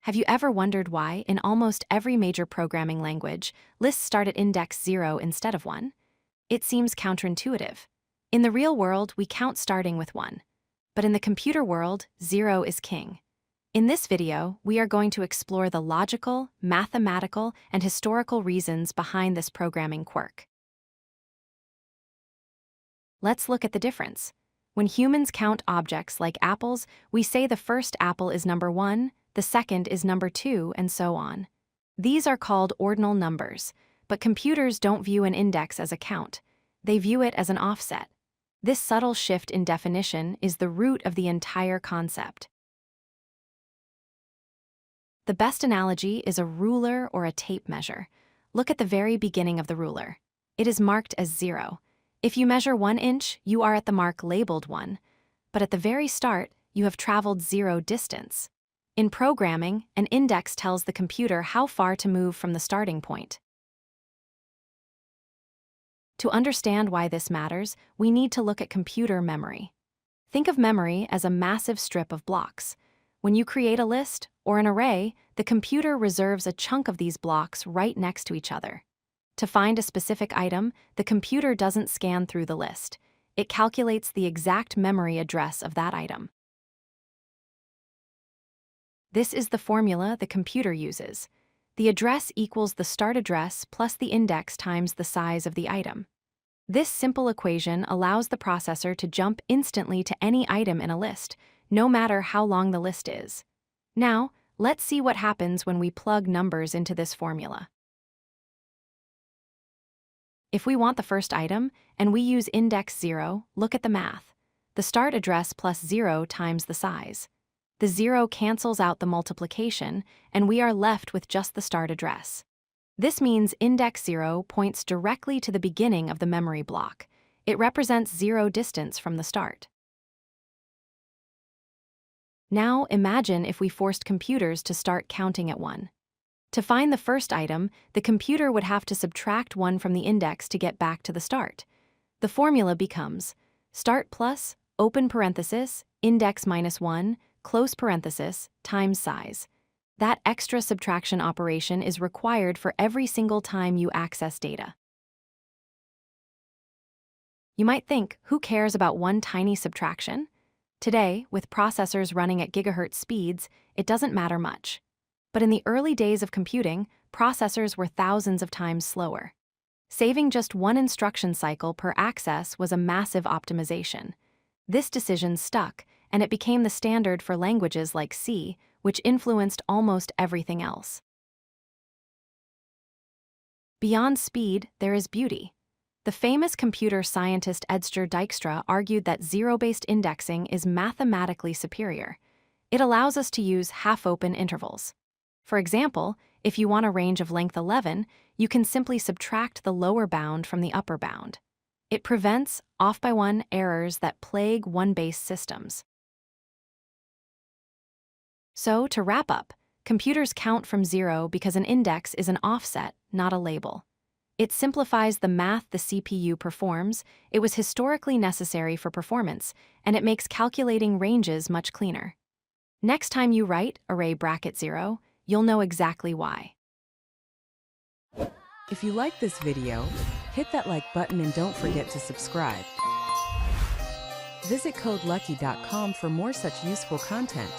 Have you ever wondered why, in almost every major programming language, lists start at index 0 instead of 1? It seems counterintuitive. In the real world, we count starting with 1. But in the computer world, 0 is king. In this video, we are going to explore the logical, mathematical, and historical reasons behind this programming quirk. Let's look at the difference. When humans count objects like apples, we say the first apple is number 1, the second is number 2, and so on. These are called ordinal numbers, but computers don't view an index as a count. They view it as an offset. This subtle shift in definition is the root of the entire concept. The best analogy is a ruler or a tape measure. Look at the very beginning of the ruler. It is marked as 0. If you measure 1 inch, you are at the mark labeled 1. But at the very start, you have traveled 0 distance. In programming, an index tells the computer how far to move from the starting point. To understand why this matters, we need to look at computer memory. Think of memory as a massive strip of blocks. When you create a list or an array, the computer reserves a chunk of these blocks right next to each other. To find a specific item, the computer doesn't scan through the list. It calculates the exact memory address of that item. This is the formula the computer uses. The address equals the start address plus the index times the size of the item. This simple equation allows the processor to jump instantly to any item in a list, no matter how long the list is. Now, let's see what happens when we plug numbers into this formula. If we want the first item, and we use index 0, look at the math. The start address plus 0 times the size. The 0 cancels out the multiplication, and we are left with just the start address. This means index 0 points directly to the beginning of the memory block. It represents 0 distance from the start. Now imagine if we forced computers to start counting at 1. To find the first item, the computer would have to subtract 1 from the index to get back to the start. The formula becomes start plus, open parenthesis, index minus 1, close parenthesis, times size. That extra subtraction operation is required for every single time you access data. You might think, who cares about one tiny subtraction? Today, with processors running at gigahertz speeds, it doesn't matter much. But in the early days of computing, processors were thousands of times slower. Saving just one instruction cycle per access was a massive optimization. This decision stuck, and it became the standard for languages like C, which influenced almost everything else. Beyond speed, there is beauty. The famous computer scientist Dijkstra argued that zero-based indexing is mathematically superior. It allows us to use half-open intervals. For example, if you want a range of length 11, you can simply subtract the lower bound from the upper bound. It prevents off-by-one errors that plague one-based systems. So, to wrap up, computers count from 0 because an index is an offset, not a label. It simplifies the math the CPU performs, it was historically necessary for performance, and it makes calculating ranges much cleaner. Next time you write array bracket 0, you'll know exactly why. If you like this video, hit that like button and don't forget to subscribe. Visit codelucky.com for more such useful content.